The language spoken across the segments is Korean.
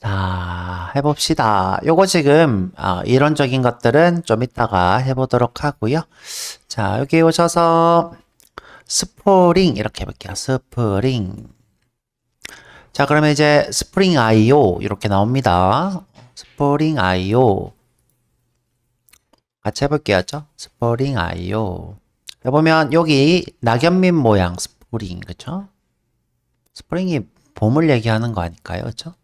자, 해봅시다. 요거 지금 이론적인 것들은 좀 이따가 해보도록 하고요. 자, 여기 오셔서 스프링 이렇게 해볼게요. 스프링. 자, 그러면 이제 스프링 IO 이렇게 나옵니다. 스프링 IO 같이 해볼게요. 스프링 IO. 보면 여기 낙엽잎 모양 스프링, 그쵸? 스프링이 봄을 얘기하는 거 아닐까요? 그쵸?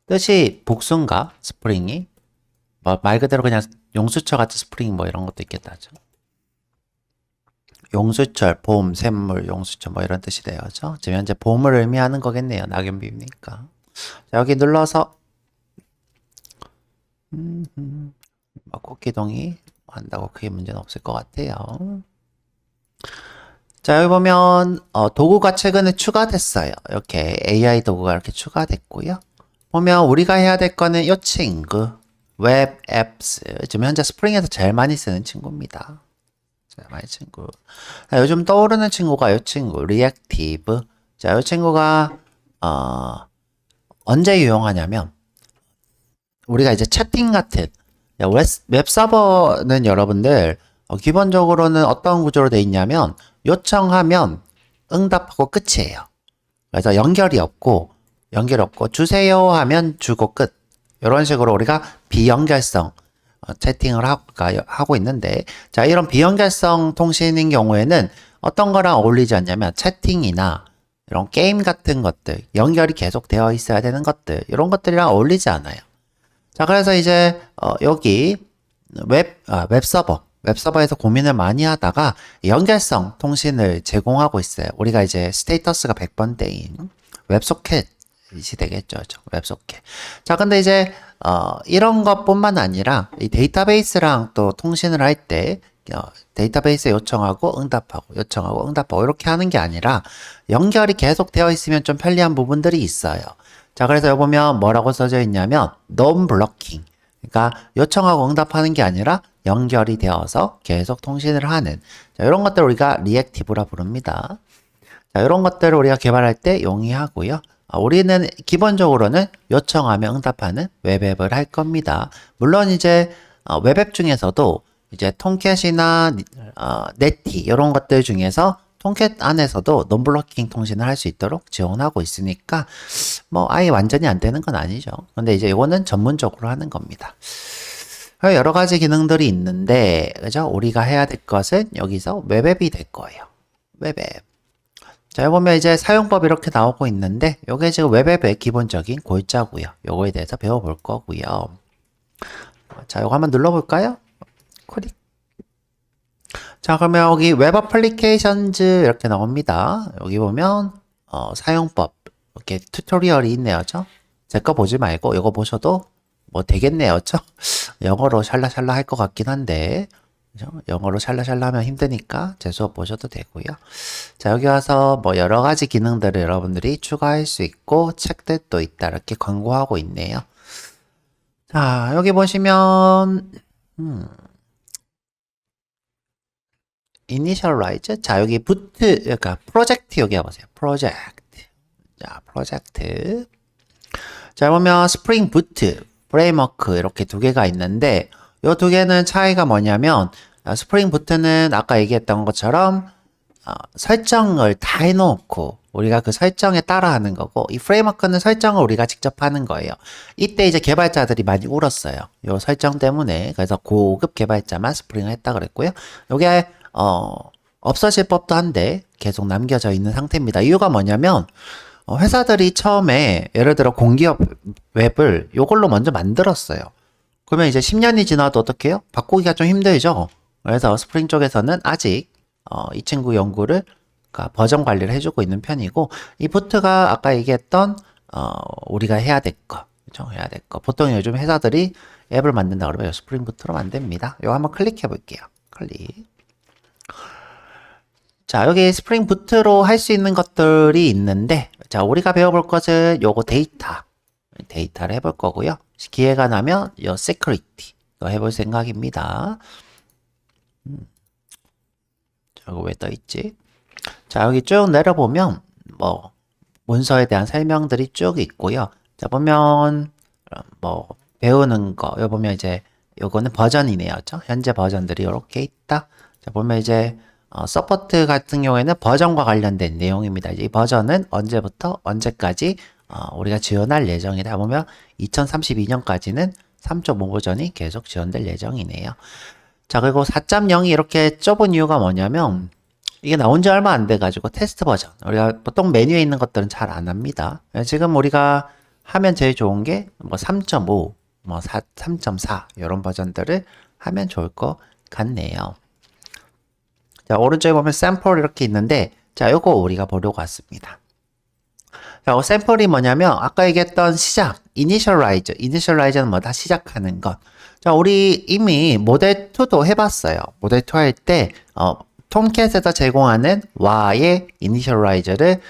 뜻이 복수인가? 스프링이? 뭐 말 그대로 그냥 용수철 같은 스프링 뭐 이런 것도 있겠다죠. 용수철, 봄, 샘물, 용수철 뭐 이런 뜻이 돼요. 그죠? 지금 현재 봄을 의미하는 거겠네요. 낙엽잎이니까. 자, 여기 눌러서 뭐 꽃기둥이 한다고 크게 문제는 없을 것 같아요. 자, 여기 보면 도구가 최근에 추가됐어요. 이렇게 AI 도구가 이렇게 추가됐고요. 보면 우리가 해야 될 거는 이 친구 웹 앱스. 지금 현재 스프링에서 제일 많이 쓰는 친구입니다. 제일 많이 친구. 자, 요즘 떠오르는 친구가 이 친구 리액티브. 자, 이 친구가 언제 유용하냐면 우리가 이제 채팅 같은 웹 서버는 여러분들 기본적으로는 어떤 구조로 돼 있냐면 요청하면 응답하고 끝이에요. 그래서 연결이 없고 주세요 하면 주고 끝. 이런 식으로 우리가 비연결성 채팅을 하고 있는데, 자, 이런 비연결성 통신인 경우에는 어떤 거랑 어울리지 않냐면 채팅이나 이런 게임 같은 것들, 연결이 계속 되어 있어야 되는 것들, 이런 것들이랑 어울리지 않아요. 자, 그래서 이제 여기 웹서버에서 고민을 많이 하다가 연결성 통신을 제공하고 있어요. 우리가 이제 스테이터스가 100번대인 웹소켓 되겠죠. 웹소켓. 자, 근데 이제 이런 것뿐만 아니라 이 데이터베이스랑 또 통신을 할 때 데이터베이스에 요청하고 응답하고 이렇게 하는 게 아니라 연결이 계속 되어 있으면 좀 편리한 부분들이 있어요. 자, 그래서 여기 보면 뭐라고 써져 있냐면 non-blocking. 그러니까 요청하고 응답하는 게 아니라 연결이 되어서 계속 통신을 하는, 자, 이런 것들을 우리가 리액티브라 부릅니다. 자, 이런 것들을 우리가 개발할 때 용이하고요. 우리는 기본적으로는 요청하면 응답하는 웹앱을 할 겁니다. 물론 이제 웹앱 중에서도 이제 톰캣이나 네티 이런 것들 중에서 톰캣 안에서도 논블로킹 통신을 할 수 있도록 지원하고 있으니까 뭐 아예 완전히 안 되는 건 아니죠. 근데 이제 이거는 전문적으로 하는 겁니다. 여러 가지 기능들이 있는데, 그죠? 우리가 해야 될 것은 여기서 웹앱이 될 거예요. 웹앱. 자, 여기 보면 이제 사용법 이렇게 나오고 있는데, 요게 지금 웹앱의 기본적인 골자고요. 요거에 대해서 배워볼 거고요. 자, 요거 한번 눌러볼까요? 클릭. 자, 그러면 여기 웹 어플리케이션즈 이렇게 나옵니다. 여기 보면 사용법 이렇게 튜토리얼이 있네요. 제 거 보지 말고 이거 보셔도 뭐 되겠네요. 영어로 샬라샬라 할 것 같긴 한데, 그죠? 영어로 샬라샬라 하면 힘드니까 제 수업 보셔도 되고요. 자, 여기 와서 뭐 여러 가지 기능들을 여러분들이 추가할 수 있고 책들도 있다 이렇게 광고하고 있네요. 자, 여기 보시면 initialize. 자, 여기 부트, 그러니까 프로젝트 여기 와보세요. 프로젝트. 자, 프로젝트. 자, 보면 스프링 부트, 프레임워크 이렇게 두 개가 있는데 이 두 개는 차이가 뭐냐면 스프링 부트는 아까 얘기했던 것처럼 설정을 다 해놓고 우리가 그 설정에 따라 하는 거고, 이 프레임워크는 설정을 우리가 직접 하는 거예요. 이때 이제 개발자들이 많이 울었어요. 이 설정 때문에. 그래서 고급 개발자만 스프링을 했다 그랬고요. 요게 없어질 법도 한데 계속 남겨져 있는 상태입니다. 이유가 뭐냐면 회사들이 처음에 예를 들어 공기업 웹을 요걸로 먼저 만들었어요. 그러면 이제 10년이 지나도 어떻게 해요? 바꾸기가 좀 힘들죠. 그래서 스프링 쪽에서는 아직 이 친구 연구를, 그러니까 버전 관리를 해주고 있는 편이고, 이 부트가 아까 얘기했던 우리가 해야 될 거, 그렇죠? 해야 될 거. 보통 요즘 회사들이 앱을 만든다 그러면 스프링 부트로 만듭니다. 이거 한번 클릭해 볼게요. 클릭. 자, 여기 스프링 부트로 할 수 있는 것들이 있는데, 자, 우리가 배워볼 것은 요거 데이터를 해볼 거고요. 기회가 나면 요 security 이거 해볼 생각입니다. 저거 왜 떠있지? 자, 여기 쭉 내려보면 뭐 문서에 대한 설명들이 쭉 있고요. 자, 보면 뭐 배우는 거, 여기 보면 이제 요거는 버전이네요. 그죠? 현재 버전들이 이렇게 있다. 자, 보면 이제 서포트 같은 경우에는 버전과 관련된 내용입니다. 이제 이 버전은 언제부터 언제까지 우리가 지원할 예정이다. 보면 2032년까지는 3.5 버전이 계속 지원될 예정이네요. 자, 그리고 4.0이 이렇게 좁은 이유가 뭐냐면 이게 나온 지 얼마 안 돼가지고 테스트 버전. 우리가 보통 메뉴에 있는 것들은 잘 안 합니다. 지금 우리가 하면 제일 좋은 게 뭐 3.5, 뭐 3.4 이런 버전들을 하면 좋을 것 같네요. 자, 오른쪽에 보면 샘플 이렇게 있는데 자, 요거 우리가 보려고 왔습니다. 자, 샘플이 뭐냐면 아까 얘기했던 시작, 이니셜라이저. 이니셜라이저는 뭐다? 시작하는 것. 자, 우리 이미 모델 2도 해봤어요. 모델 2 할 때 톰캣에서 제공하는 Y의 이니셜라이저를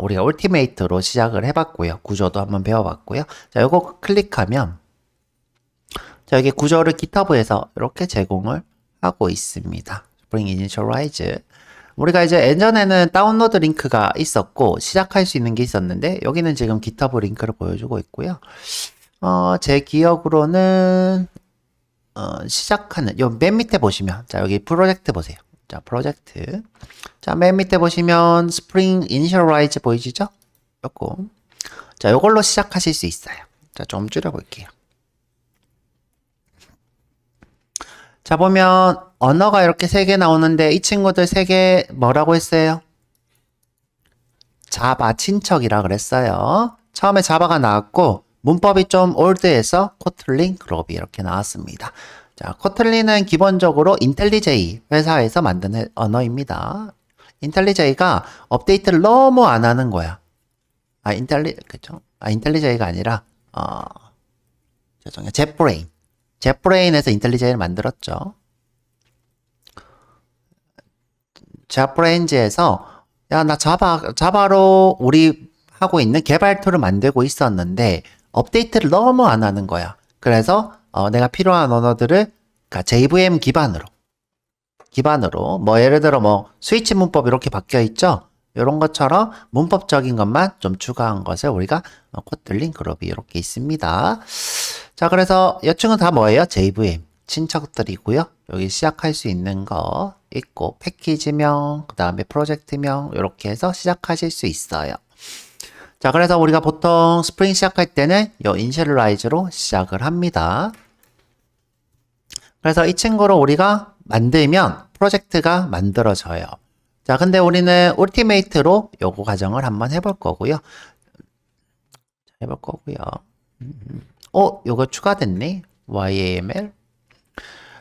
우리가 울티메이트로 시작을 해봤고요. 구조도 한번 배워봤고요. 자, 요거 클릭하면 자, 여기 구조를 GitHub에서 이렇게 제공을 하고 있습니다. Spring Initialize. 우리가 이제 예전에는 다운로드 링크가 있었고 시작할 수 있는 게 있었는데 여기는 지금 GitHub 링크를 보여주고 있고요. 제 기억으로는 시작하는 요 맨 밑에 보시면 자, 여기 프로젝트 보세요. 자, 프로젝트. 자, 맨 밑에 보시면 Spring Initialize 보이시죠? 요거. 자, 요걸로 시작하실 수 있어요. 자, 좀 줄여볼게요. 자, 보면 언어가 이렇게 3개 나오는데 이 친구들 3개 뭐라고 했어요? 자바 친척이라 그랬어요. 처음에 자바가 나왔고 문법이 좀 올드해서 코틀린 그룹이 이렇게 나왔습니다. 자, 코틀린은 기본적으로 인텔리제이 회사에서 만든 언어입니다. 인텔리제이가 업데이트를 너무 안 하는 거야. 그쵸? 인텔리제이가 아니라 죄송해요. 젯브레인. 젯브레인에서 인텔리제이를 만들었죠. 젯브레인즈에서 야, 나 자바로 우리 하고 있는 개발 툴을 만들고 있었는데 업데이트를 너무 안 하는 거야. 그래서 내가 필요한 언어들을 그러니까 JVM 기반으로 뭐 예를 들어 뭐 스위치 문법 이렇게 바뀌어 있죠. 이런 것처럼 문법적인 것만 좀 추가한 것을 우리가 코틀린 그룹이 이렇게 있습니다. 자, 그래서 여층은 다 뭐예요? JVM 친척들이고요. 여기 시작할 수 있는 거 있고 패키지명, 그 다음에 프로젝트명 이렇게 해서 시작하실 수 있어요. 자, 그래서 우리가 보통 스프링 시작할 때는 이 이니셜라이즈로 시작을 합니다. 그래서 이 친구로 우리가 만들면 프로젝트가 만들어져요. 자, 근데 우리는 울티메이트로 요거 과정을 한번 해볼 거고요. 요거 추가됐네. YAML.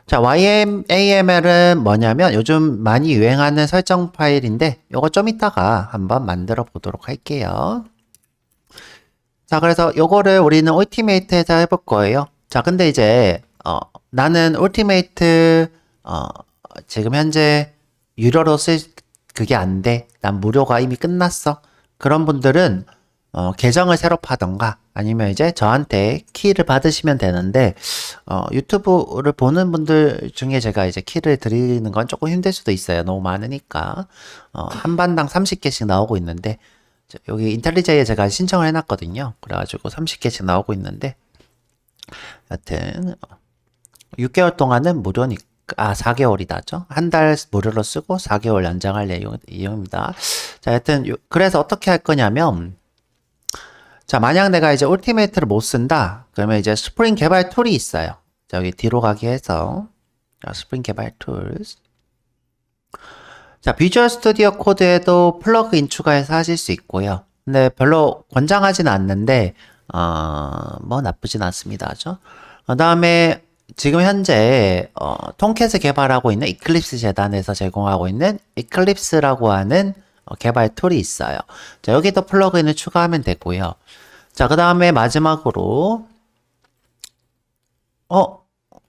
자, YAML은 뭐냐면 요즘 많이 유행하는 설정 파일인데 요거 좀 이따가 한번 만들어 보도록 할게요. 자, 그래서 요거를 우리는 울티메이트에서 해볼 거예요. 자, 근데 이제 나는 울티메이트 지금 현재 유료로 쓸 그게 안 돼. 난 무료가 이미 끝났어. 그런 분들은 계정을 새로 파던가 아니면 이제 저한테 키를 받으시면 되는데 유튜브를 보는 분들 중에 제가 이제 키를 드리는 건 조금 힘들 수도 있어요. 너무 많으니까 한 반당 30개씩 나오고 있는데 여기 인텔리제이에 제가 신청을 해놨거든요. 그래가지고 30개씩 나오고 있는데 여튼 6개월 동안은 무료니까 4개월이다죠. 한 달 무료로 쓰고 4개월 연장할 내용입니다. 자, 여튼 그래서 어떻게 할 거냐면 자, 만약 내가 이제 울티메이트를 못 쓴다. 그러면 이제 스프링 개발 툴이 있어요. 자, 여기 뒤로 가기 해서 스프링 개발 툴. 자, 비주얼 스튜디오 코드에도 플러그인 추가해서 하실 수 있고요. 근데 별로 권장하지는 않는데 뭐 나쁘진 않습니다. 그 다음에 지금 현재 톰캣을 개발하고 있는 이클립스 재단에서 제공하고 있는 이클립스라고 하는 개발 툴이 있어요. 자, 여기도 플러그인을 추가하면 되고요. 자, 그 다음에 마지막으로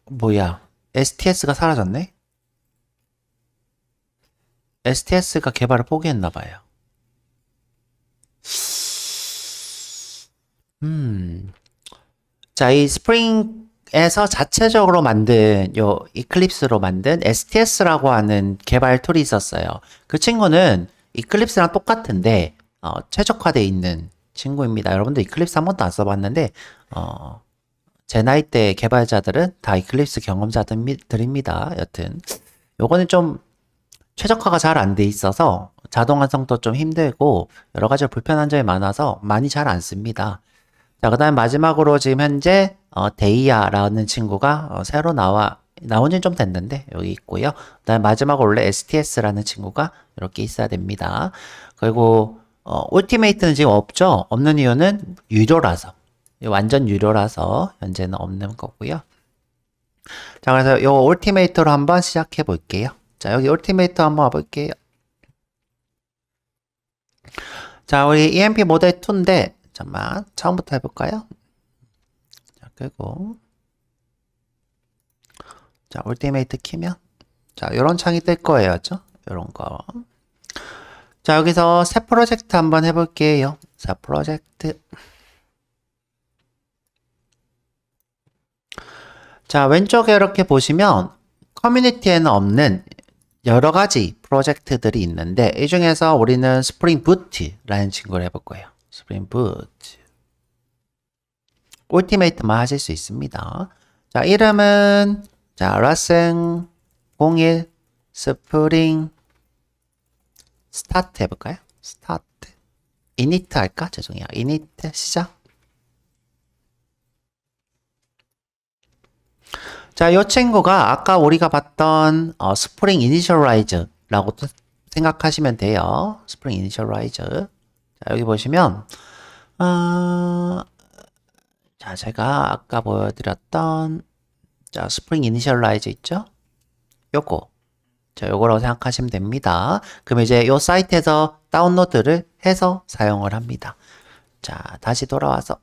뭐야, STS가 사라졌네? STS가 개발을 포기했나 봐요. 자, 이 스프링에서 자체적으로 만든 요 이클립스로 만든 STS라고 하는 개발 툴이 있었어요. 그 친구는 이클립스랑 똑같은데 최적화되어 있는 친구입니다. 여러분들 이클립스 한 번도 안 써봤는데 제 나이 때 개발자들은 다 이클립스 경험자들입니다. 여튼 요거는 좀 최적화가 잘 안 돼 있어서 자동 완성도 좀 힘들고 여러 가지 불편한 점이 많아서 많이 잘 안 씁니다. 자, 그 다음 마지막으로 지금 현재 데이아라는 친구가 새로 나온 지 좀 됐는데 여기 있고요. 그 다음 마지막으로 원래 STS라는 친구가 이렇게 있어야 됩니다. 그리고 울티메이트는 지금 없죠? 없는 이유는 유료라서, 완전 유료라서 현재는 없는 거고요. 자, 그래서 요 울티메이트로 한번 시작해 볼게요. 자, 여기 울티메이트 한번 와볼게요. 자, 우리 EMP 모델 2인데 잠깐만 처음부터 해볼까요? 자, 끄고 자, 울티메이트 키면 자, 요런 창이 뜰 거예요. 죠 요런 거. 자, 여기서 새 프로젝트 한번 해볼게요. 자, 프로젝트. 자, 왼쪽에 이렇게 보시면 커뮤니티에는 없는 여러 가지 프로젝트들이 있는데 이 중에서 우리는 스프링 부트라는 친구를 해볼 거예요. 스프링 부트. 울티메이트만 하실 수 있습니다. 자, 이름은 자, 라생 01 스프링 스타트 해볼까요? 스타트. 이니트 할까? 죄송해요. 이니트 시작. 자, 이 친구가 아까 우리가 봤던 스프링 이니셜라이즈라고 생각하시면 돼요. 스프링 이니셜라이즈. 자, 여기 보시면 자, 제가 아까 보여드렸던 자, 스프링 이니셜라이즈 있죠? 요거. 자, 요거라고 생각하시면 됩니다. 그럼 이제 요 사이트에서 다운로드를 해서 사용을 합니다. 자, 다시 돌아와서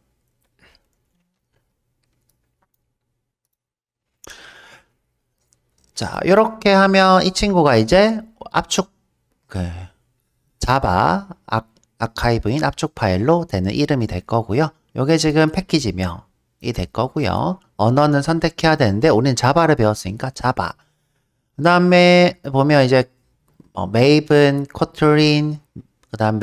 자, 이렇게 하면 이 친구가 이제 압축 자바 아카이브인 압축 파일로 되는 이름이 될 거고요. 요게 지금 패키지명이 될 거고요. 언어는 선택해야 되는데 우리는 자바를 배웠으니까 자바. 그 다음에 보면 이제 메이븐, 코틀린, 그 다음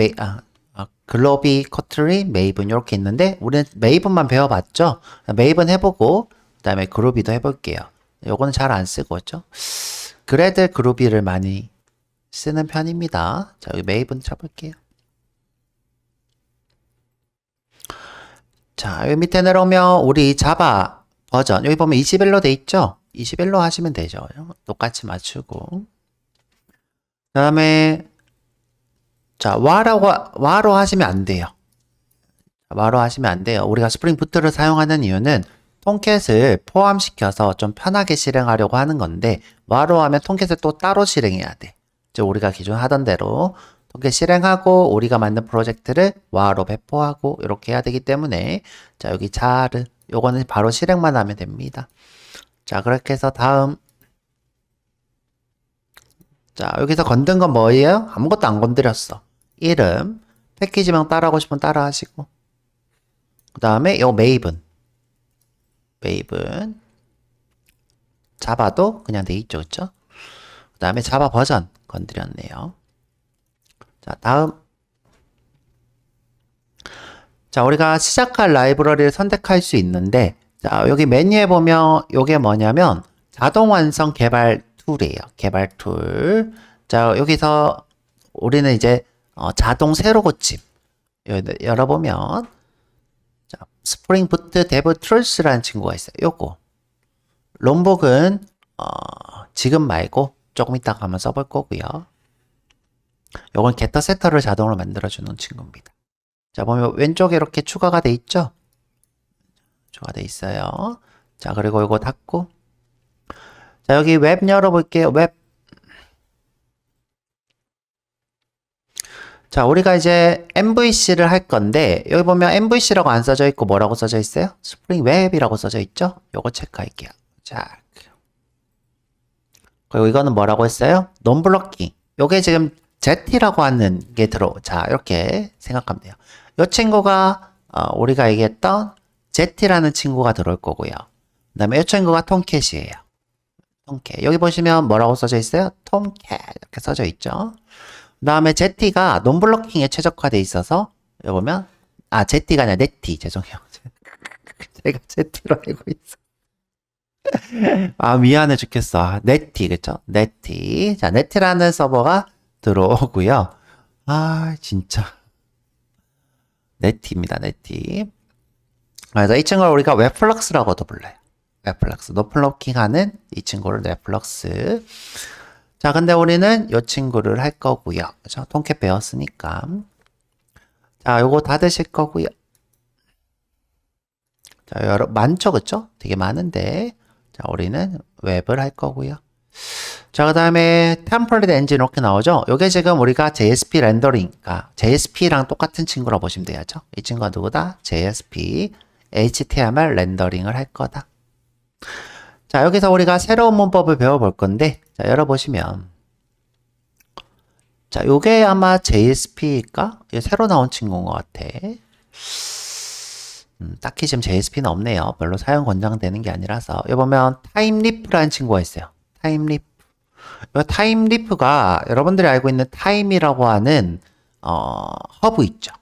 글로비, 코틀린, 메이븐 이렇게 있는데 우리는 메이븐만 배워봤죠. 메이븐 해보고 그 다음에 그루비도 해볼게요. 요거는 잘 안 쓰고 있죠. 그래드 그루비를 많이 쓰는 편입니다. 자, 여기 메이븐 쳐볼게요. 자, 여기 밑에 내려오면 우리 자바 버전 여기 보면 21로 돼 있죠. 21로 하시면 되죠. 똑같이 맞추고 그 다음에 자, 와로 하시면 안 돼요. 와로 하시면 안 돼요. 우리가 스프링 부트를 사용하는 이유는 통캣을 포함시켜서 좀 편하게 실행하려고 하는 건데 와로 하면 통캣을 또 따로 실행해야 돼. 즉 우리가 기존 하던 대로 통캣 실행하고 우리가 만든 프로젝트를 와로 배포하고 이렇게 해야 되기 때문에 자, 여기 자르 요거는 바로 실행만 하면 됩니다. 자, 그렇게 해서 다음 자, 여기서 건든 건 뭐예요? 아무것도 안 건드렸어. 이름, 패키지명 따라하고 싶으면 따라하시고 그 다음에 요 메이븐 자바도 그냥 돼 있죠. 그쵸? 그 다음에 자바 버전 건드렸네요. 자, 다음 자, 우리가 시작할 라이브러리를 선택할 수 있는데 자, 여기 메뉴에 보면 요게 뭐냐면 자동 완성 개발 툴이에요. 개발 툴. 자, 여기서 우리는 이제 자동 세로 고침 열어보면 자, 스프링 부트 데브 툴스라는 친구가 있어요. 요거 롬복은 지금 말고 조금 이따가 한번 써볼 거고요. 요건 게터 세터를 자동으로 만들어주는 친구입니다. 자, 보면 왼쪽에 이렇게 추가가 돼 있죠? 추가돼 있어요. 자, 그리고 이거 닫고 자, 여기 웹 열어볼게요. 웹. 자, 우리가 이제 MVC를 할 건데 여기 보면 MVC라고 안 써져 있고 뭐라고 써져 있어요? 스프링 웹이라고 써져 있죠? 요거 체크할게요. 자, 그리고 이거는 뭐라고 했어요? 논블럭킹. 요게 지금 ZT라고 하는 게 자, 이렇게 생각하면 돼요. 이 친구가 우리가 얘기했던 ZT라는 친구가 들어올 거고요. 그 다음에 이 친구가 톰캣이에요. 톰캣. 여기 보시면 뭐라고 써져 있어요? 톰캣 이렇게 써져 있죠. 그 다음에 ZT가 논블로킹에 최적화되어 있어서, 여기 보면, ZT가 아니라 네티, 죄송해요. 제가 ZT로 알고 있어. 미안해 죽겠어. 네티, 그쵸? 네티. 자, 네티라는 서버가 들어오고요. 진짜. 네티입니다, 네티. 그래서 이 친구를 우리가 웹플럭스라고도 불러요. 웹플럭스. 노플로킹 하는 이 친구를 웹플럭스. 자, 근데 우리는 이 친구를 할 거고요. 그죠? 통캣 배웠으니까. 자, 요거 닫으실 거고요. 자, 많죠, 그쵸? 되게 많은데. 자, 우리는 웹을 할 거고요. 자, 그 다음에 템플릿 엔진 이렇게 나오죠? 요게 지금 우리가 JSP 렌더링, 그러니까 JSP랑 똑같은 친구라고 보시면 돼야죠. 이 친구가 누구다? JSP, HTML 렌더링을 할 거다. 자, 여기서 우리가 새로운 문법을 배워볼 건데, 자, 열어보시면. 자, 요게 아마 JSP일까? 이게 새로 나온 친구인 것 같아. 딱히 지금 JSP는 없네요. 별로 사용 권장되는 게 아니라서. 여기 보면 타임리프라는 친구가 있어요. 타임리프. 이 타임리프가 여러분들이 알고 있는 타임이라고 하는 허브 있죠.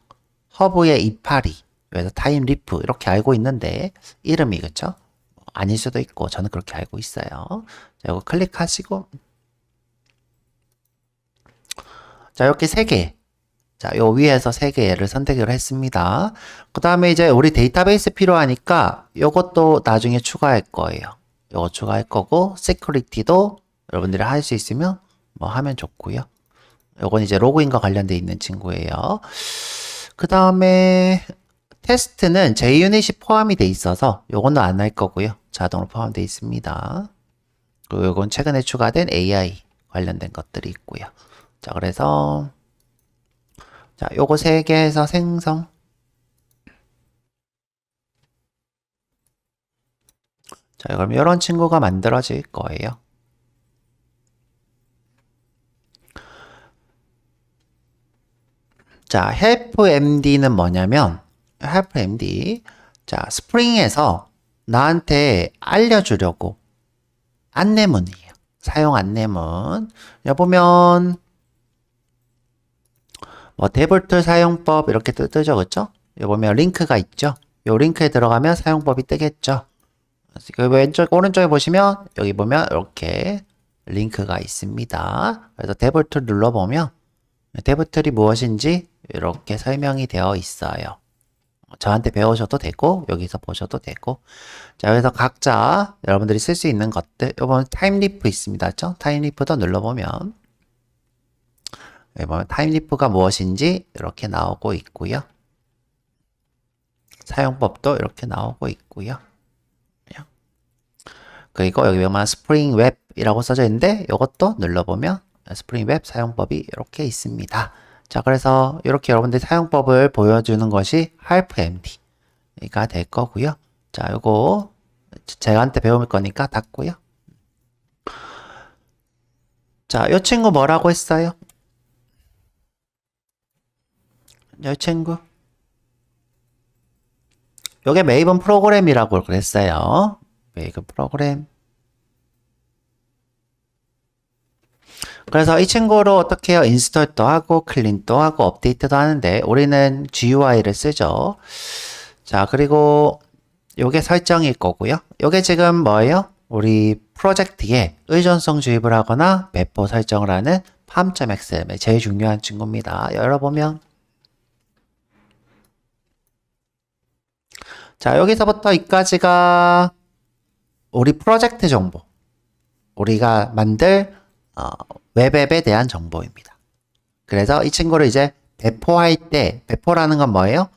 허브의 이파리. 그래서 타임리프 이렇게 알고 있는데 이름이 그쵸? 아닐 수도 있고 저는 그렇게 알고 있어요. 자, 이거 클릭하시고 자, 이렇게 3개. 자, 요 위에서 3개를 선택을 했습니다. 그 다음에 이제 우리 데이터베이스 필요하니까 요것도 나중에 추가할 거예요. 요거 추가할 거고, 시큐리티도 여러분들이 할 수 있으면 뭐 하면 좋고요. 요건 이제 로그인과 관련돼 있는 친구예요. 그 다음에 테스트는 JUnit이 포함이 돼 있어서 요거는 안 할 거고요. 자동으로 포함되어 있습니다. 그리고 요건 최근에 추가된 AI 관련된 것들이 있고요. 자, 그래서 자, 요거 3개에서 생성. 자, 그럼 이런 친구가 만들어질 거예요. 자, helpMD는 뭐냐면, helpMD. 자, 스프링에서 나한테 알려주려고 안내문이에요. 사용 안내문. 여기 보면, 뭐, 데볼트 사용법 이렇게 뜨죠, 그쵸? 여기 보면 링크가 있죠? 요 링크에 들어가면 사용법이 뜨겠죠? 왼쪽, 오른쪽에 보시면, 여기 보면 이렇게 링크가 있습니다. 그래서 데볼트 눌러보면, 데브툴이 무엇인지 이렇게 설명이 되어 있어요. 저한테 배우셔도 되고 여기서 보셔도 되고 자 여기서 각자 여러분들이 쓸 수 있는 것들 이번 타임리프 있습니다. 그렇죠? 타임리프도 눌러보면 여기 보면 타임리프가 무엇인지 이렇게 나오고 있고요. 사용법도 이렇게 나오고 있고요. 그리고 여기 보면 스프링 웹이라고 써져 있는데 이것도 눌러보면 스프링 웹 사용법이 이렇게 있습니다. 자, 그래서 이렇게 여러분들 사용법을 보여주는 것이 helpMD가 될 거고요. 자, 요거 제가한테 배울 거니까 닫고요. 자, 요 친구 뭐라고 했어요? 요 친구 요게 메이븐 프로그램이라고 그랬어요. 메이븐 프로그램. 그래서 이 친구로 어떻게 해요? 인스톨도 하고 클린도 하고 업데이트도 하는데 우리는 GUI를 쓰죠. 자, 그리고 요게 설정일 거고요. 요게 지금 뭐예요? 우리 프로젝트에 의존성 주입을 하거나 배포 설정을 하는 pam.xml의 제일 중요한 친구입니다. 열어보면 자, 여기서부터 이까지가 우리 프로젝트 정보 우리가 만들 웹앱에 대한 정보입니다. 그래서 이 친구를 이제 배포할 때, 배포라는 건 뭐예요?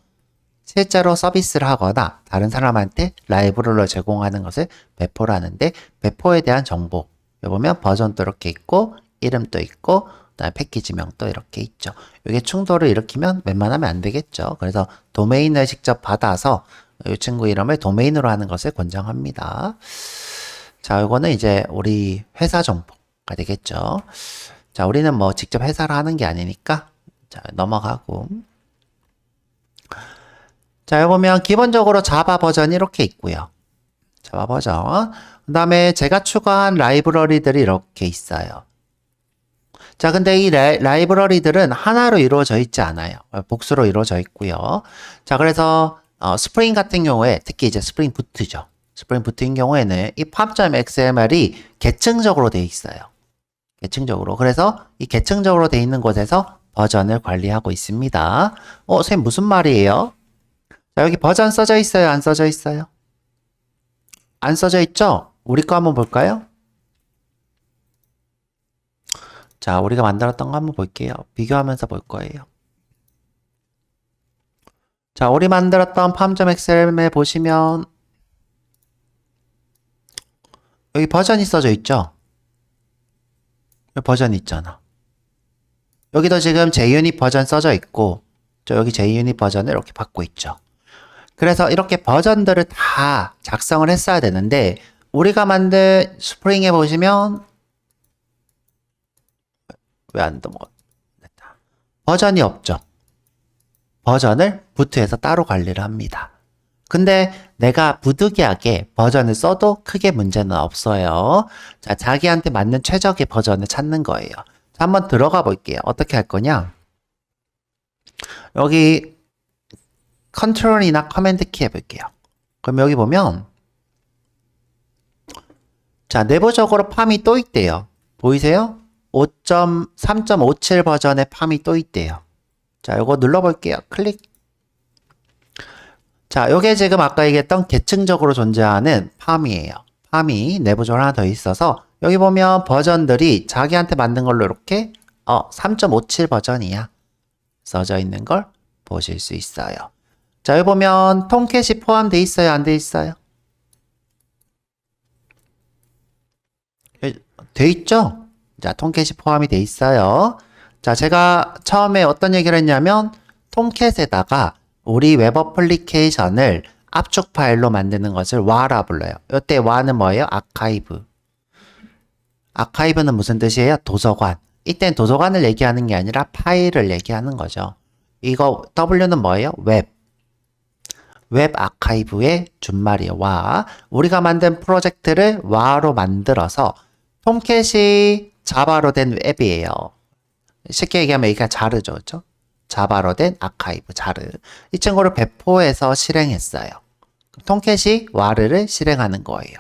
실제로 서비스를 하거나 다른 사람한테 라이브러리를 제공하는 것을 배포라는데 배포에 대한 정보 여기 보면 버전도 이렇게 있고 이름도 있고 그다음에 패키지명도 이렇게 있죠. 이게 충돌을 일으키면 웬만하면 안 되겠죠. 그래서 도메인을 직접 받아서 이 친구 이름을 도메인으로 하는 것을 권장합니다. 자, 이거는 이제 우리 회사 정보가 되겠죠. 자, 우리는 뭐 직접 회사를 하는 게 아니니까 자, 넘어가고 자, 여기 보면 기본적으로 자바 버전이 이렇게 있고요. 자바 버전. 그 다음에 제가 추가한 라이브러리들이 이렇게 있어요. 자, 근데 이 라이브러리들은 하나로 이루어져 있지 않아요. 복수로 이루어져 있고요. 자, 그래서 스프링 같은 경우에 특히 이제 스프링 부트죠. 스프링 부트인 경우에는 이 pub.xml이 계층적으로 돼 있어요. 계층적으로. 그래서 이 계층적으로 돼 있는 곳에서 버전을 관리하고 있습니다. 선생님 무슨 말이에요? 자, 여기 버전 써져 있어요? 안 써져 있어요? 안 써져 있죠? 우리 거 한번 볼까요? 자, 우리가 만들었던 거 한번 볼게요. 비교하면서 볼 거예요. 자, 우리 만들었던 pub.xml 보시면 여기 버전이 써져 있죠? 여기 버전이 있잖아. 여기도 지금 JUnit 버전 써져 있고 여기 JUnit 버전을 이렇게 받고 있죠. 그래서 이렇게 버전들을 다 작성을 했어야 되는데 우리가 만든 스프링에 보시면 왜 안 됐다. 버전이 없죠. 버전을 부트에서 따로 관리를 합니다. 근데 내가 부득이하게 버전을 써도 크게 문제는 없어요. 자, 자기한테 맞는 최적의 버전을 찾는 거예요. 자, 한번 들어가 볼게요. 어떻게 할 거냐? 여기 컨트롤이나 커맨드 키 해볼게요. 그럼 여기 보면 자, 내부적으로 팜이 또 있대요. 보이세요? 5.3.57 버전의 팜이 또 있대요. 자, 요거 눌러볼게요. 클릭. 자, 요게 지금 아까 얘기했던 계층적으로 존재하는 팜이에요. 팜이 내부적으로 하나 더 있어서 여기 보면 버전들이 자기한테 맞는 걸로 이렇게 3.57 버전이야. 써져 있는 걸 보실 수 있어요. 자, 여기 보면 톰캣이 포함되어 있어요? 안 돼 있어요? 돼 있죠? 자, 톰캣이 포함이 돼 있어요. 자, 제가 처음에 어떤 얘기를 했냐면 톰캣에다가 우리 웹 어플리케이션을 압축 파일로 만드는 것을 와라 불러요. 이때 와는 뭐예요? 아카이브. 아카이브는 무슨 뜻이에요? 도서관. 이땐 도서관을 얘기하는 게 아니라 파일을 얘기하는 거죠. 이거 W는 뭐예요? 웹. 웹 아카이브의 준말이에요. 와. 우리가 만든 프로젝트를 와로 만들어서 톰캣이 자바로 된 앱이에요. 쉽게 얘기하면 여기가 자르죠. 그렇죠? 자바로 된 아카이브, 자르. 이 친구를 배포해서 실행했어요. 톰캣이 와르를 실행하는 거예요.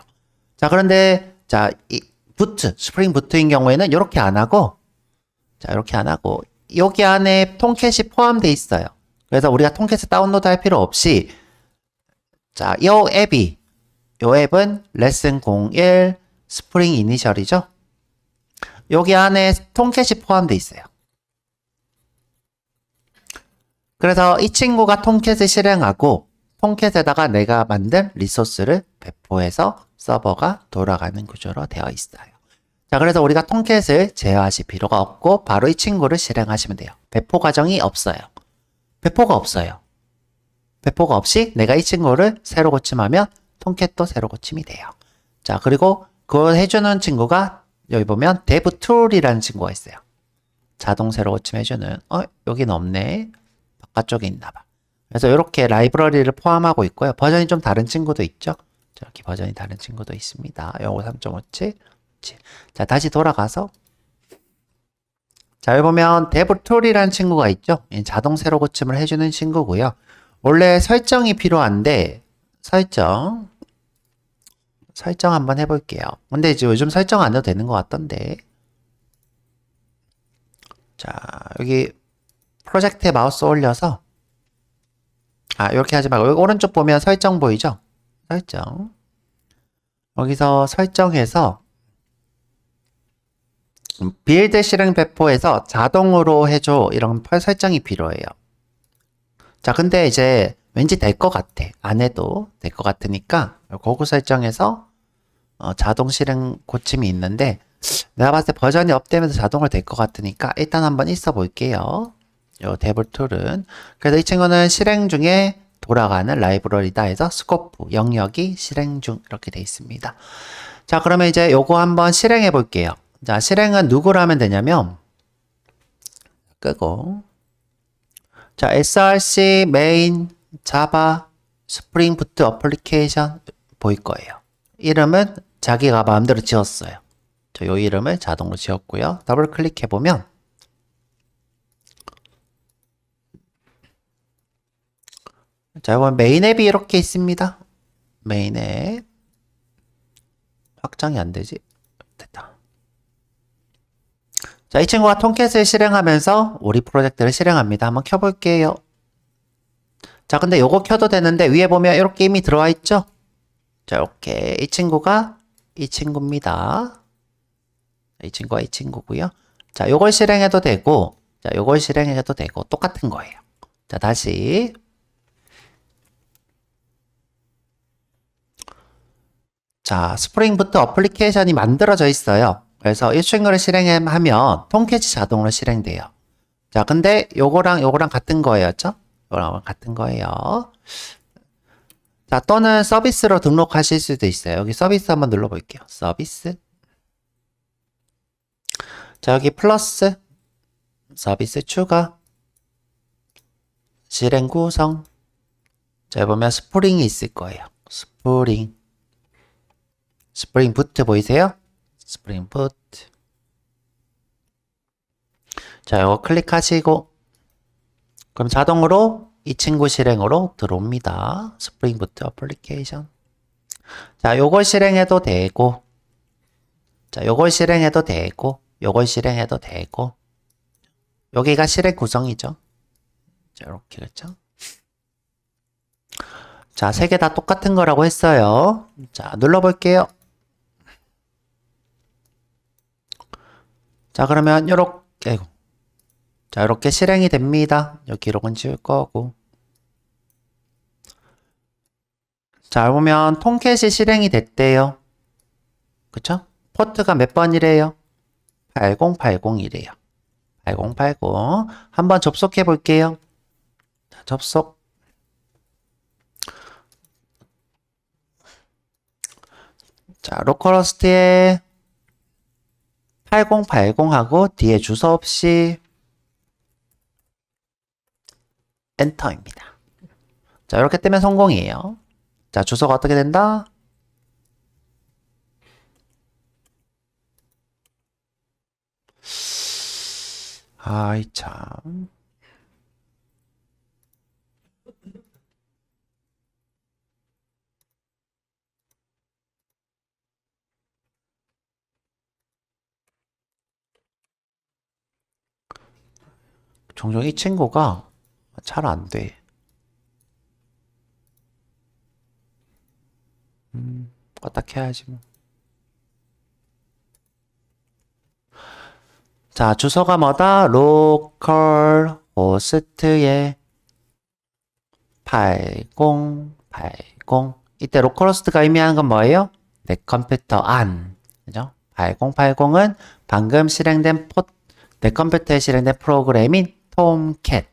자, 그런데 자, 이 부트, 스프링 부트인 경우에는 이렇게 안 하고 자, 이렇게 안 하고 여기 안에 톰캣이 포함되어 있어요. 그래서 우리가 톰캣을 다운로드 할 필요 없이 자, 이 앱은 레슨 01 스프링 이니셜이죠. 여기 안에 톰캣이 포함되어 있어요. 그래서 이 친구가 톰캣을 실행하고 톰캣에다가 내가 만든 리소스를 배포해서 서버가 돌아가는 구조로 되어 있어요. 자, 그래서 우리가 톰캣을 제어하실 필요가 없고 바로 이 친구를 실행하시면 돼요. 배포 과정이 없어요. 배포가 없어요. 배포가 없이 내가 이 친구를 새로 고침하면 톰캣도 새로 고침이 돼요. 자, 그리고 그걸 해주는 친구가 여기 보면 devtool이라는 친구가 있어요. 자동 새로 고침해주는 여기는 없네. 바깥쪽에 있나봐. 그래서 이렇게 라이브러리를 포함하고 있고요. 버전이 좀 다른 친구도 있죠. 저렇게 버전이 다른 친구도 있습니다. 요거 3.57. 자, 다시 돌아가서 자, 여기 보면 devtool이라는 친구가 있죠. 자동 새로 고침을 해주는 친구고요. 원래 설정이 필요한데 설정 한번 해볼게요. 근데 이제 요즘 설정 안 해도 되는 것 같던데. 자, 여기 프로젝트에 마우스 올려서 이렇게 하지 말고 여기 오른쪽 보면 설정 보이죠? 설정. 여기서 설정해서 빌드 실행 배포에서 자동으로 해줘 이런 설정이 필요해요. 자, 근데 이제 왠지 될 것 같아. 안 해도 될 것 같으니까 고구 설정에서 자동 실행 고침이 있는데 내가 봤을 때 버전이 업되면서 자동으로 될 것 같으니까 일단 한번 있어 볼게요. 요 devtool은 그래서 이 친구는 실행 중에 돌아가는 라이브러리다 해서 스코프 영역이 실행 중 이렇게 돼 있습니다. 자, 그러면 이제 요거 한번 실행해 볼게요. 자, 실행은 누구로 하면 되냐면 끄고 자, src main java spring boot application 보일 거예요. 이름은 자기가 마음대로 지었어요. 요 이름을 자동으로 지웠고요. 더블 클릭해 보면 자, 이번 메인 앱이 이렇게 있습니다. 메인 앱 확장이 안 되지? 됐다. 자, 이 친구가 통캣을 실행하면서 우리 프로젝트를 실행합니다. 한번 켜볼게요. 자, 근데 요거 켜도 되는데 위에 보면 이렇게 이미 들어와 있죠? 자, 이렇게 이 친구가 이 친구입니다. 이 친구가 이 친구고요. 자, 요걸 실행해도 되고, 자, 요걸 실행해도 되고 똑같은 거예요. 자, 다시 자, 스프링 부트 어플리케이션이 만들어져 있어요. 그래서 이 친구를 실행하면 통캣이 자동으로 실행돼요. 자, 근데 요거랑 같은 거였죠? 요거랑 같은 거예요. 자, 또는 서비스로 등록하실 수도 있어요. 여기 서비스 한번 눌러볼게요. 서비스. 자, 여기 플러스, 서비스 추가, 실행 구성. 자, 여기 보면 스프링이 있을 거예요. 스프링 부트 보이세요? 스프링 부트. 자, 이거 클릭하시고, 그럼 자동으로 이 친구 실행으로 들어옵니다. 스프링 부트 어플리케이션. 자, 요걸 실행해도 되고, 자, 요걸 실행해도 되고, 요걸 실행해도 되고, 여기가 실행 구성이죠. 자, 이렇게, 그렇죠? 자, 세 개 다 똑같은 거라고 했어요. 자, 눌러볼게요. 자, 그러면 요렇게, 아이고. 자, 이렇게 실행이 됩니다. 여기 기록은 지울 거고. 자, 보면 통캣이 실행이 됐대요. 그쵸? 포트가 몇 번이래요? 8080이래요. 8080. 한번 접속해 볼게요. 자, 접속. 자, 로컬호스트에 8080하고 뒤에 주소 없이 엔터입니다. 자, 이렇게 뜨면 성공이에요. 자, 주소가 어떻게 된다? 아이, 참. 종종 이 친구가 잘 안 돼. 껐다 켜야지 뭐. 자, 주소가 뭐다? 로컬 호스트에 8080. 이때 로컬호스트가 의미하는 건 뭐예요? 내 컴퓨터 안. 그죠? 8080은 방금 실행된 내 컴퓨터에 실행된 프로그램인 톰캣.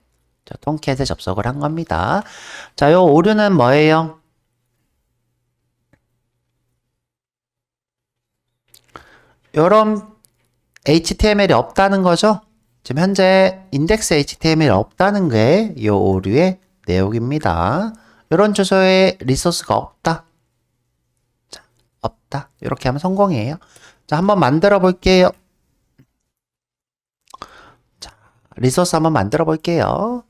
자, 톰캣에 접속을 한 겁니다. 자, 요 오류는 뭐예요? 요런 HTML이 없다는 거죠? 지금 현재 인덱스 HTML이 없다는 게 이 오류의 내용입니다. 이런 주소에 리소스가 없다. 자, 없다. 이렇게 하면 성공이에요. 자, 한번 만들어 볼게요. 자, 리소스 한번 만들어 볼게요.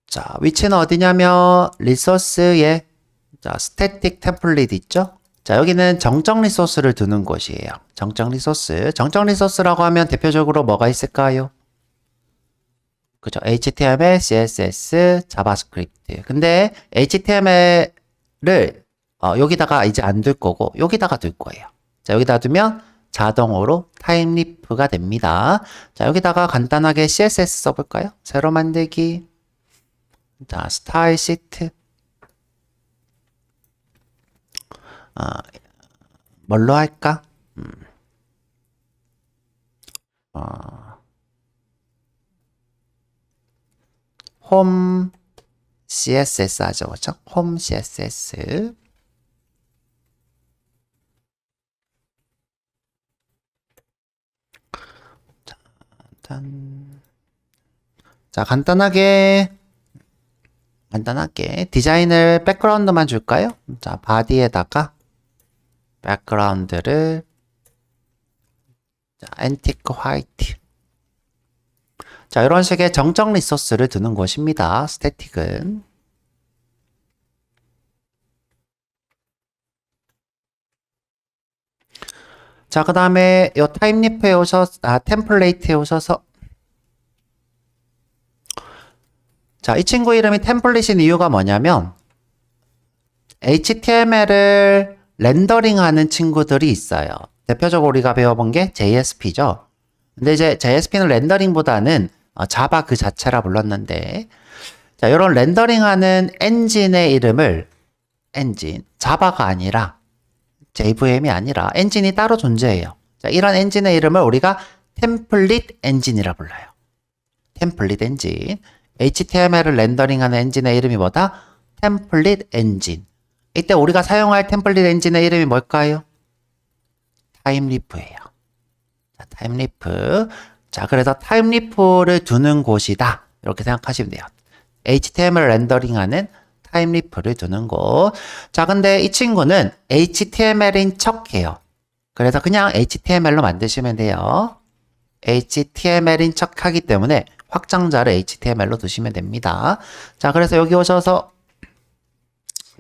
자, 위치는 어디냐면 리소스에 자, 스태틱 템플릿 있죠? 자, 여기는 정적 리소스를 두는 곳이에요. 정적 리소스. 정적 리소스라고 하면 대표적으로 뭐가 있을까요? 그죠? HTML, CSS, 자바스크립트. 근데 HTML을 여기다가 이제 안 둘 거고 여기다가 둘 거예요. 자, 여기다 두면 자동으로 타임리프가 됩니다. 자, 여기다가 간단하게 CSS 써볼까요? 새로 만들기. 자, 스타일 시트. 뭘로 할까? 홈 CSS 하죠. 그렇죠? 홈 CSS. 짠. 자, 간단하게 간단하게 디자인을 백그라운드만 줄까요? 자, 바디에다가 백그라운드를 자, 앤티크 화이트. 자, 이런 식의 정적 리소스를 두는 것입니다. 스태틱은. 자, 그 다음에 요 타입리프에 오셔서, 템플레이트에 오셔서 자, 이 친구 이름이 템플릿인 이유가 뭐냐면 HTML을 렌더링하는 친구들이 있어요. 대표적으로 우리가 배워본 게 JSP죠. 근데 이제 JSP는 렌더링보다는 자바 그 자체라 불렀는데 자, 이런 렌더링하는 엔진의 이름을 자바가 아니라 JVM이 아니라 엔진이 따로 존재해요. 자, 이런 엔진의 이름을 우리가 템플릿 엔진이라 불러요. 템플릿 엔진. HTML을 렌더링하는 엔진의 이름이 뭐다? 템플릿 엔진. 이때 우리가 사용할 템플릿 엔진의 이름이 뭘까요? 타임리프예요. 자, 타임리프. 자, 그래서 타임리프를 두는 곳이다. 이렇게 생각하시면 돼요. HTML 렌더링하는 타임리프를 두는 곳. 자, 근데 이 친구는 HTML인 척해요. 그래서 그냥 HTML로 만드시면 돼요. HTML인 척하기 때문에 확장자를 HTML로 두시면 됩니다. 자, 그래서 여기 오셔서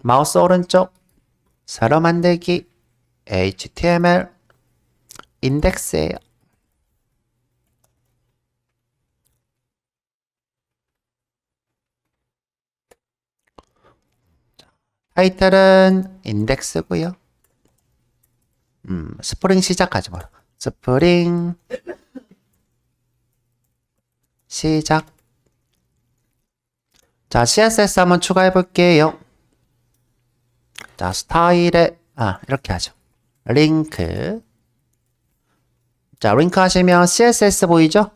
마우스 오른쪽 새로 만들기 HTML 인덱스예요. 타이틀은 인덱스고요. 스프링 시작하지 마라. 스프링 시작. 자, CSS 한번 추가해 볼게요. 자, 스타일에 이렇게 하죠. 링크. 자, 링크 하시면 CSS 보이죠?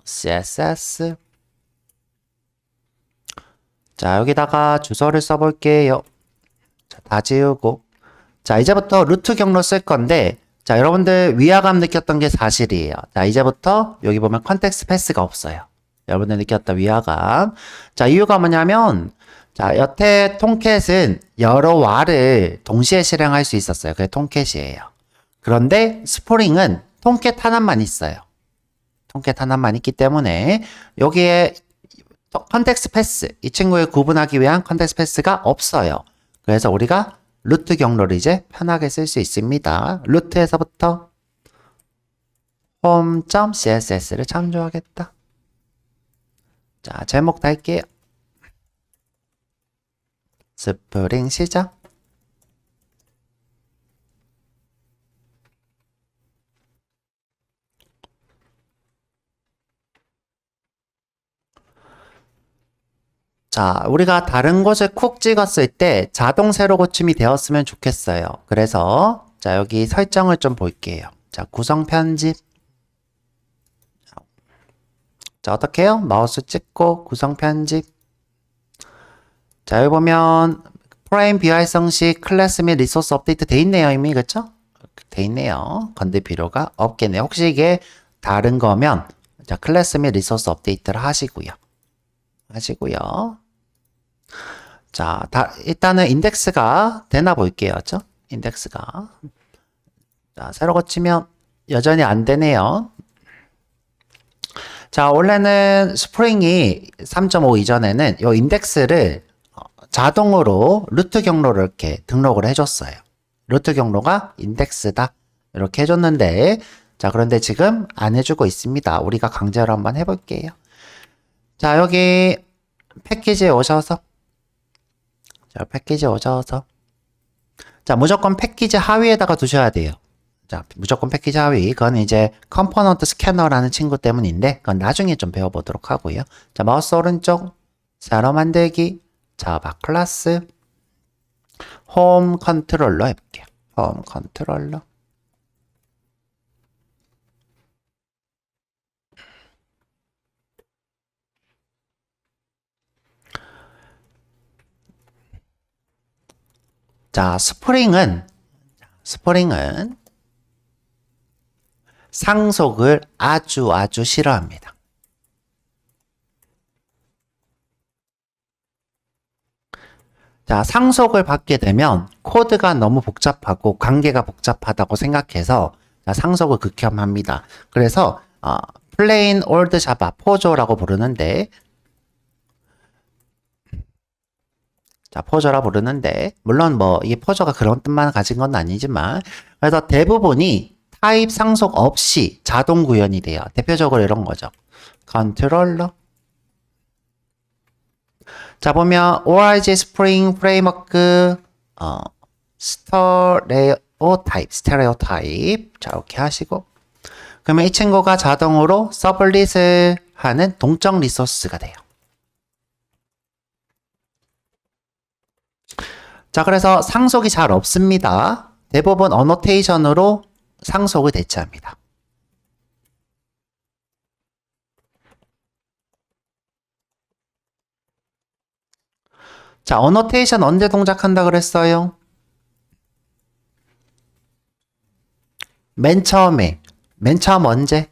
CSS. 자, 여기다가 주소를 써볼게요. 자, 다 지우고. 자, 이제부터 루트 경로 쓸 건데, 자, 여러분들 위화감 느꼈던 게 사실이에요. 자, 이제부터 여기 보면 컨텍스트 패스가 없어요. 여러분들 느꼈던 위화감. 자, 이유가 뭐냐면, 자, 여태 통캣은 여러 와를 동시에 실행할 수 있었어요. 그게 통캣이에요. 그런데 스프링은 통캣 하나만 있어요. 통캣 하나만 있기 때문에 여기에 컨텍스트 패스, 이 친구를 구분하기 위한 컨텍스트 패스가 없어요. 그래서 우리가 루트 경로를 이제 편하게 쓸 수 있습니다. 루트에서부터 home.css를 참조하겠다. 자, 제목 달게요. 스프링 시작. 자, 우리가 다른 곳을 쿡 찍었을 때 자동 세로 고침이 되었으면 좋겠어요. 그래서 자, 여기 설정을 좀 볼게요. 자, 구성 편집. 자, 어떻게 해요? 마우스 찍고 구성 편집. 자, 여기 보면 프레임 비활성 시 클래스 및 리소스 업데이트 돼 있네요, 이미. 그쵸? 돼 있네요. 건들 필요가 없겠네요. 혹시 이게 다른 거면 자, 클래스 및 리소스 업데이트를 하시고요. 자, 일단은 인덱스가 되나 볼게요. 그쵸? 인덱스가. 자, 새로 고치면 여전히 안 되네요. 자, 원래는 스프링이 3.5 이전에는 이 인덱스를 자동으로 루트 경로를 이렇게 등록을 해줬어요. 루트 경로가 인덱스다. 이렇게 해줬는데, 자, 그런데 지금 안 해주고 있습니다. 우리가 강제로 한번 해볼게요. 자, 여기 패키지에 오셔서, 자, 패키지에 오셔서, 자, 무조건 패키지 하위에다가 두셔야 돼요. 자, 무조건 패키지 하위. 그건 이제 컴포넌트 스캐너라는 친구 때문인데, 그건 나중에 좀 배워보도록 하고요. 자, 마우스 오른쪽, 새로 만들기, 자바 클래스, 홈 컨트롤러 해볼게요. 홈 컨트롤러. 자, 스프링은 상속을 아주 싫어합니다. 자, 상속을 받게 되면 코드가 너무 복잡하고 관계가 복잡하다고 생각해서 자, 상속을 극혐합니다. 그래서 plain old java 포조라고 부르는데 자, 포저라 부르는데 물론 뭐 이 포저가 그런 뜻만 가진 건 아니지만 그래서 대부분이 타입 상속 없이 자동 구현이 돼요. 대표적으로 이런 거죠. 컨트롤러 자, 보면 ORG 스프링 프레임워크 스테레오 타입 자, 이렇게 하시고 그러면 이 친구가 자동으로 서블릿을 하는 동적 리소스가 돼요. 자, 그래서 상속이 잘 없습니다. 대부분 어노테이션으로 상속을 대체합니다. 자, 어노테이션 언제 동작한다 그랬어요? 맨 처음 언제?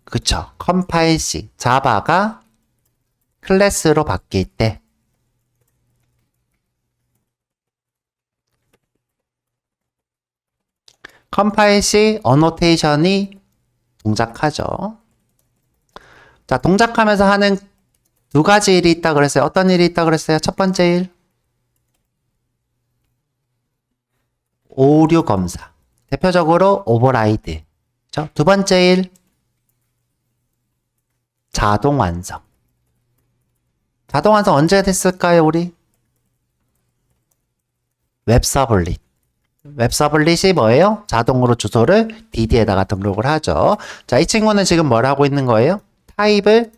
그쵸. 컴파일 시 자바가 클래스로 바뀔 때 컴파일 시 어노테이션이 동작하죠. 자, 동작하면서 하는 두 가지 일이 있다 그랬어요. 어떤 일이 있다 그랬어요? 첫 번째 일 오류 검사 대표적으로 오버라이드 그렇죠? 두 번째 일 자동 완성 자동 완성 언제 됐을까요 우리? 웹서블릿 웹서블릿이 뭐예요? 자동으로 주소를 DD에다가 등록을 하죠. 자, 이 친구는 지금 뭘 하고 있는 거예요? 타입을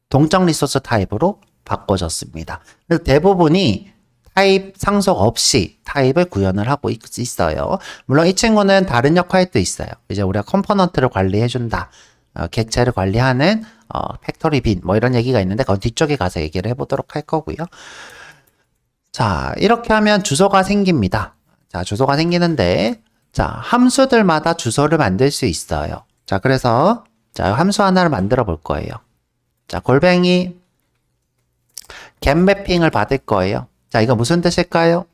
동적 리소스 타입으로 바꿔줬습니다. 그래서 대부분이 타입 상속 없이 타입을 구현을 하고 있어요. 물론 이 친구는 다른 역할도 있어요. 이제 우리가 컴포넌트를 관리해준다. 객체를 관리하는 팩토리 빈 뭐 이런 얘기가 있는데 그건 뒤쪽에 가서 얘기를 해보도록 할 거고요. 자, 이렇게 하면 주소가 생깁니다. 자, 주소가 생기는데 자, 함수들마다 주소를 만들 수 있어요. 자, 그래서 자, 함수 하나를 만들어 볼 거예요. 자, 골뱅이 get 매핑을 받을 거예요. 자, 이거 무슨 뜻일까요?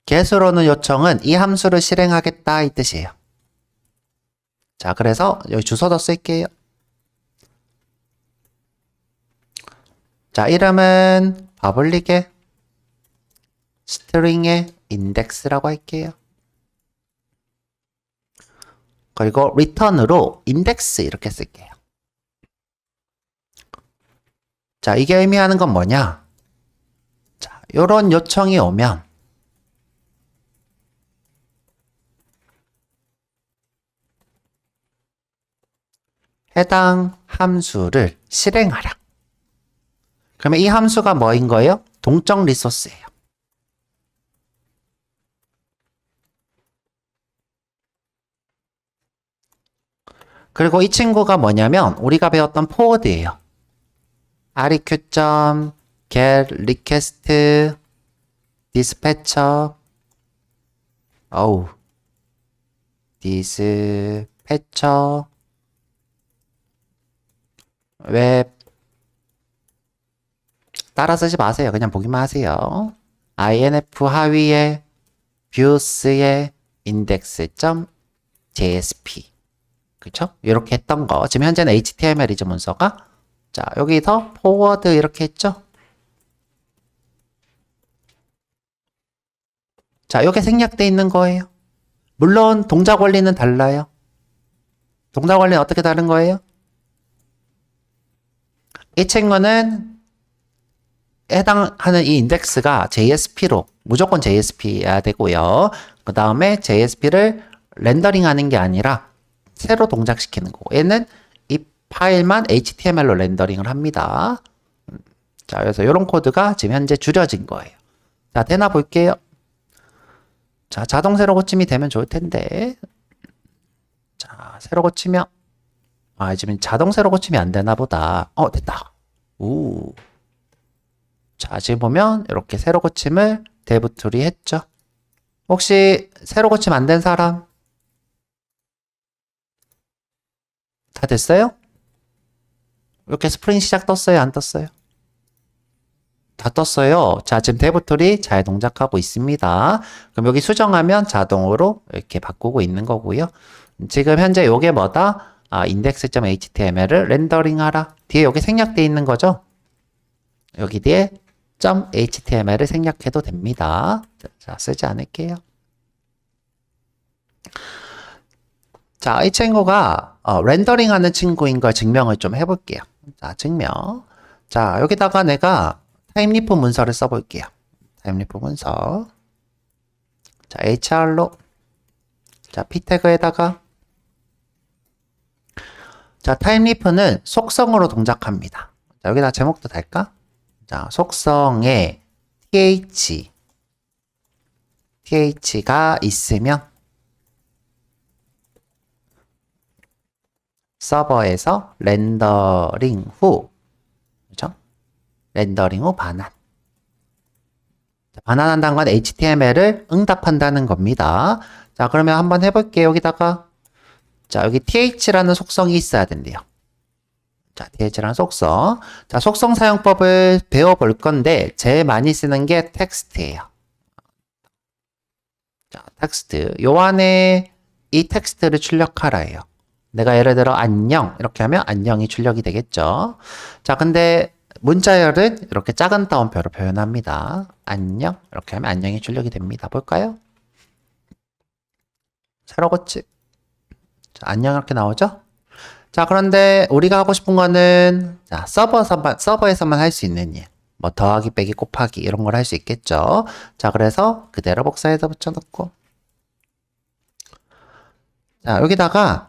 get으로는 요청은 이 함수를 실행하겠다 이 뜻이에요. 자, 그래서 여기 주소도 쓸게요. 자, 이름은 public의 string의 index라고 할게요. 그리고 return으로 index 이렇게 쓸게요. 자, 이게 의미하는 건 뭐냐? 자, 요런 요청이 오면 해당 함수를 실행하라. 그러면 이 함수가 뭐인 거예요? 동적 리소스예요. 그리고 이 친구가 뭐냐면 우리가 배웠던 포워드예요. req.get request dispatcher dispatcher 웹 따라 쓰지 마세요. 그냥 보기만 하세요. inf 하위에 views의 index.jsp 그쵸? 이렇게 했던 거. 지금 현재는 HTML이죠, 문서가. 자, 여기서 forward 이렇게 했죠? 자, 이게 생략돼 있는 거예요. 물론 동작 원리는 달라요. 동작 원리는 어떻게 다른 거예요? 이 친구는 해당하는 이 인덱스가 JSP로 무조건 JSP여야 되고요. 그 다음에 JSP를 렌더링 하는 게 아니라 새로 동작시키는 거고 얘는 이 파일만 HTML로 렌더링을 합니다. 자, 그래서 이런 코드가 지금 현재 줄여진 거예요. 자, 되나 볼게요. 자, 자동 세로 고침이 되면 좋을 텐데. 자, 세로 고치면 지금 자동 세로 고침이 안 되나 보다. 됐다. 우. 자, 지금 보면 이렇게 세로 고침을 데브툴이 했죠. 혹시 세로 고침 안 된 사람? 다 됐어요? 이렇게 스프링 시작 떴어요? 안 떴어요? 다 떴어요. 자, 지금 데브툴이 잘 동작하고 있습니다. 그럼 여기 수정하면 자동으로 이렇게 바꾸고 있는 거고요. 지금 현재 요게 뭐다? index.html을 렌더링 하라. 뒤에 여기 생략되어 있는 거죠? 여기 뒤에 .html을 생략해도 됩니다. 자, 쓰지 않을게요. 자, 이 친구가 렌더링 하는 친구인 걸 증명을 좀 해볼게요. 자, 증명. 자, 여기다가 내가 타임리프 문서를 써볼게요. 타임리프 문서. 자, hr로. 자, p 태그에다가. 자, 타임리프는 속성으로 동작합니다. 자, 여기다 제목도 달까? 자, 속성에 th가 있으면 서버에서 렌더링 후, 그죠? 렌더링 후 반환. 반환한다는 건 HTML을 응답한다는 겁니다. 자, 그러면 한번 해볼게요. 여기다가. 자, 여기 th라는 속성이 있어야 된대요. 자, th라는 속성. 자, 속성 사용법을 배워볼 건데, 제일 많이 쓰는 게 텍스트예요. 자, 텍스트. 요 안에 이 텍스트를 출력하라예요. 내가 예를 들어 안녕 이렇게 하면 안녕이 출력이 되겠죠. 자, 근데 문자열은 이렇게 작은 따옴표로 표현합니다. 안녕 이렇게 하면 안녕이 출력이 됩니다. 볼까요? 새로 고치. 자, 안녕 이렇게 나오죠? 자, 그런데 우리가 하고 싶은 거는 자, 서버에서만 할 수 있는 일. 뭐 더하기, 빼기, 곱하기 이런 걸 할 수 있겠죠. 자, 그래서 그대로 복사해서 붙여놓고 자, 여기다가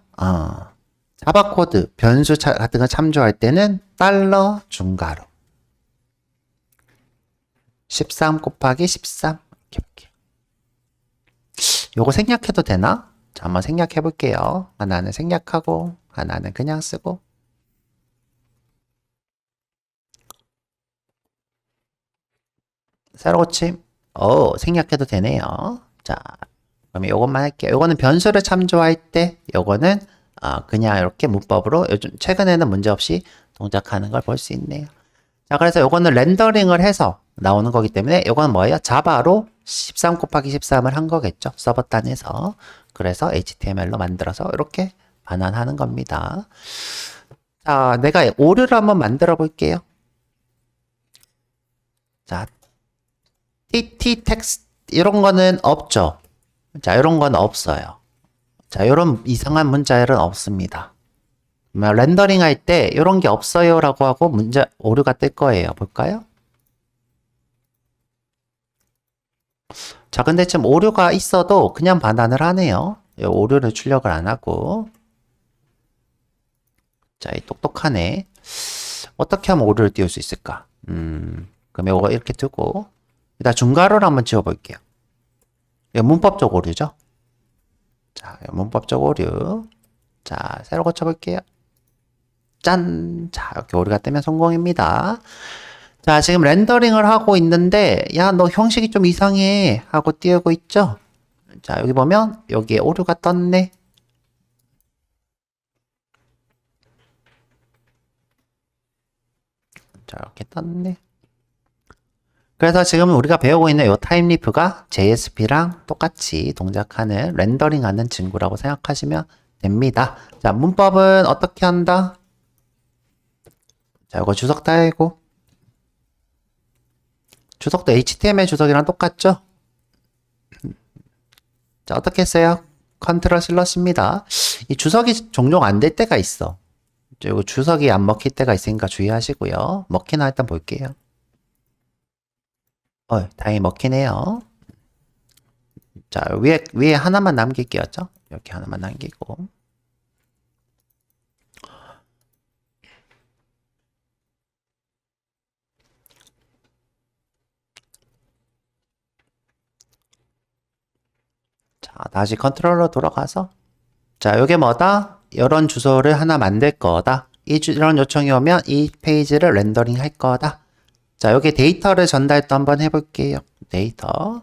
자바 코드, 변수 같은 거 참조할 때는 달러 중괄호 13 곱하기 13 이렇게 볼게요. 요거 생략해도 되나? 자, 한번 생략해 볼게요. 하나는 생략하고 하나는 그냥 쓰고 새로 고침. 생략해도 되네요. 자, 그럼 요것만 할게요. 요거는 변수를 참조할 때 요거는 그냥 이렇게 문법으로 요즘 최근에는 문제없이 동작하는 걸 볼 수 있네요. 자, 그래서 요거는 렌더링을 해서 나오는 거기 때문에 요건 뭐예요? 자바로 13 곱하기 13을 한 거겠죠. 서버단에서. 그래서 HTML로 만들어서 이렇게 반환하는 겁니다. 자, 내가 오류를 한번 만들어 볼게요. 자, TT 텍스트 이런 거는 없죠. 자, 이런 건 없어요. 자, 이런 이상한 문자열은 없습니다. 렌더링 할 때 이런 게 없어요 라고 하고 문제 오류가 뜰 거예요. 볼까요? 자, 근데 지금 오류가 있어도 그냥 반환을 하네요. 오류를 출력을 안 하고. 자, 이 똑똑하네. 어떻게 하면 오류를 띄울 수 있을까? 그럼 이거 이렇게 두고 일단 중괄호를 한번 지워볼게요. 이거 문법적 오류죠? 자, 문법적 오류. 자, 새로 고쳐볼게요. 짠! 자, 이렇게 오류가 뜨면 성공입니다. 자, 지금 렌더링을 하고 있는데, 야, 너 형식이 좀 이상해. 하고 띄우고 있죠? 자, 여기 보면, 여기에 오류가 떴네. 자, 이렇게 떴네. 그래서 지금 우리가 배우고 있는 이 타임리프가 JSP랑 똑같이 동작하는 렌더링 하는 친구라고 생각하시면 됩니다. 자, 문법은 어떻게 한다? 자, 이거 주석 달고. 주석도 HTML 주석이랑 똑같죠? 자, 어떻게 써요? 컨트롤 슬러시입니다. 이 주석이 종종 안 될 때가 있어. 이거 주석이 안 먹힐 때가 있으니까 주의하시고요. 먹히나 일단 볼게요. 다행히 먹히네요. 자, 위에 하나만 남길게요. 이렇게 하나만 남기고. 자, 다시 컨트롤러 돌아가서. 자, 요게 뭐다? 이런 주소를 하나 만들 거다. 이런 요청이 오면 이 페이지를 렌더링 할 거다. 자, 여기 데이터를 전달도 한번 해볼게요. 데이터.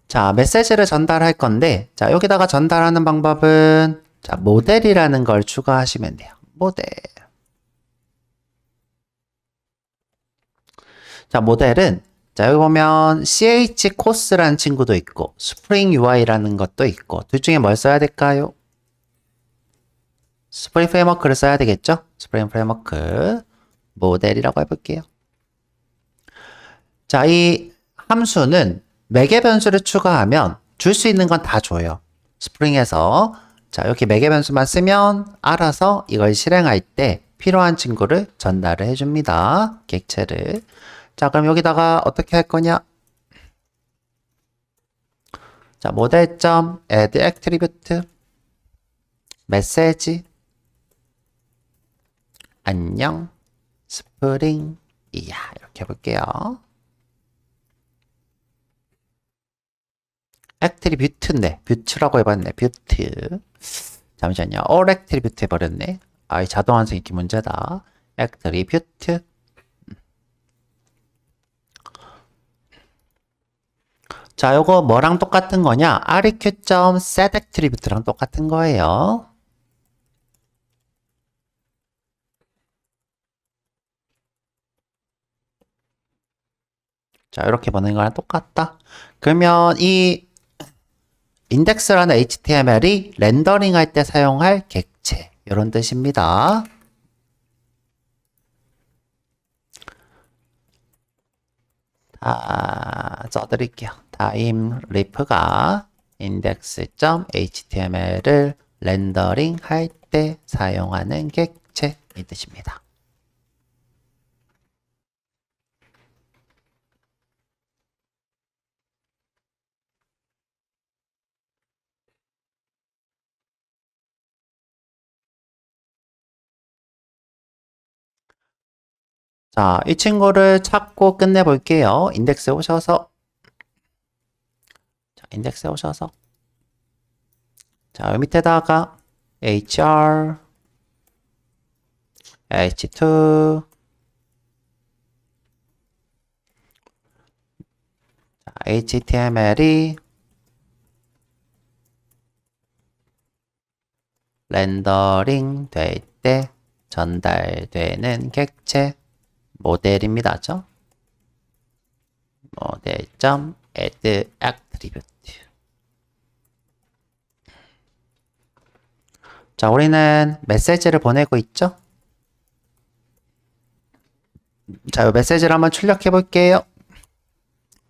자, 메시지를 전달할 건데, 자, 여기다가 전달하는 방법은, 자, 모델이라는 걸 추가하시면 돼요. 모델. 자, 모델은 자, 여기 보면 CH 코스라는 친구도 있고 스프링 UI라는 것도 있고 둘 중에 뭘 써야 될까요? 스프링 프레임워크를 써야 되겠죠? 스프링 프레임워크 모델이라고 해볼게요. 자, 이 함수는 매개 변수를 추가하면 줄 수 있는 건 다 줘요. 스프링에서 자, 이렇게 매개 변수만 쓰면 알아서 이걸 실행할 때 필요한 친구를 전달을 해줍니다. 객체를. 자, 그럼 여기다가 어떻게 할 거냐? 자, 모델.add attribute 메시지 안녕 스프링이야 이렇게 해볼게요. attribute인데 뷰트라고 해봤네. 뷰트. 잠시만요. all attribute 해버렸네. 아, 이 자동 완성이기 문제다. attribute 자, 요거 뭐랑 똑같은 거냐? req.set attribute랑 똑같은 거예요. 자, 이렇게 보는 거랑 똑같다. 그러면 이 인덱스라는 HTML이 렌더링 할 때 사용할 객체 이런 뜻입니다. 다 써드릴게요. 타임 리프가 index.html을 렌더링 할 때 사용하는 객체 이 뜻입니다. 자, 이 친구를 찾고 끝내볼게요. 인덱스에 오셔서 자, 인덱스에 오셔서 자, 여기 밑에다가 hr h2 html이 렌더링 될 때 전달되는 객체 모델입니다. 죠? 모델.add attribute. 자, 우리는 메시지를 보내고 있죠? 자, 이 메시지를 한번 출력해 볼게요.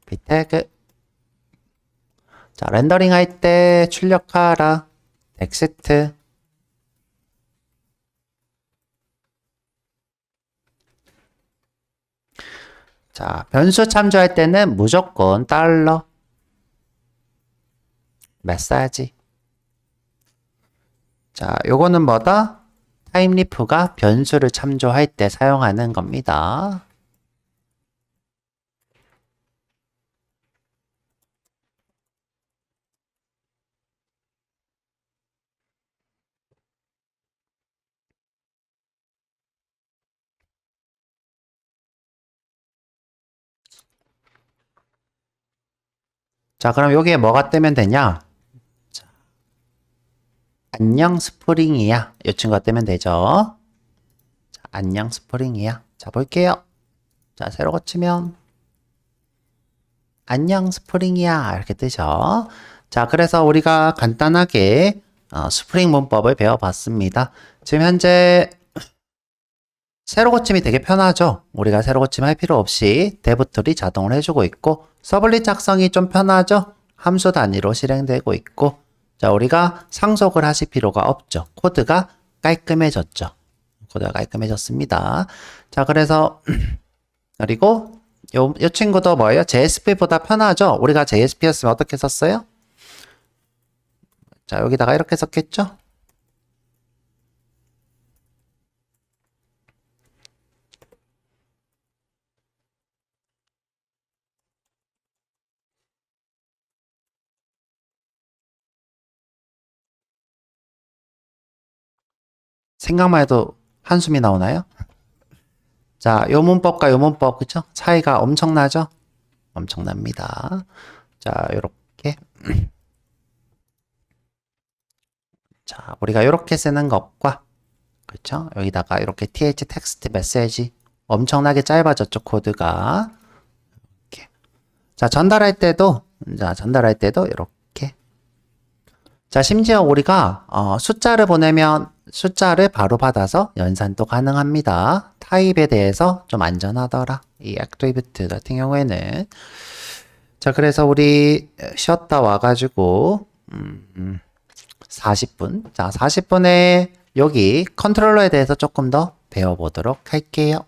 비태그. 자, 렌더링 할 때 출력하라. 텍스트. 자, 변수 참조할 때는 무조건 달러 메시지. 자, 요거는 뭐다? 타임리프가 변수를 참조할 때 사용하는 겁니다. 자, 그럼 여기에 뭐가 뜨면 되냐? 자, 안녕 스프링이야. 이 친구가 뜨면 되죠. 자, 안녕 스프링이야. 자, 볼게요. 자, 새로 고치면 안녕 스프링이야. 이렇게 뜨죠. 자, 그래서 우리가 간단하게 스프링 문법을 배워봤습니다. 지금 현재 세로 고침이 되게 편하죠. 우리가 세로 고침 할 필요 없이 데브툴이 자동으로 해주고 있고 서블릿 작성이 좀 편하죠. 함수 단위로 실행되고 있고 자, 우리가 상속을 하실 필요가 없죠. 코드가 깔끔해졌죠. 코드가 깔끔해졌습니다. 자, 그래서 그리고 요 친구도 뭐예요? JSP보다 편하죠. 우리가 JSP였으면 어떻게 썼어요? 자, 여기다가 이렇게 썼겠죠? 생각만 해도 한숨이 나오나요? 자, 요 문법과 요 문법, 그쵸? 차이가 엄청나죠? 엄청납니다. 자, 요렇게. 자, 우리가 요렇게 쓰는 것과 그쵸? 여기다가 이렇게 th 텍스트 메시지 엄청나게 짧아졌죠, 코드가. 이렇게. 자, 전달할 때도 이렇게. 자, 심지어 우리가 숫자를 보내면 숫자를 바로 받아서 연산도 가능합니다. 타입에 대해서 좀 안전하더라. 이 액티비티 같은 경우에는. 자, 그래서 우리 쉬었다 와가지고 40분. 자, 40분에 여기 컨트롤러에 대해서 조금 더 배워보도록 할게요.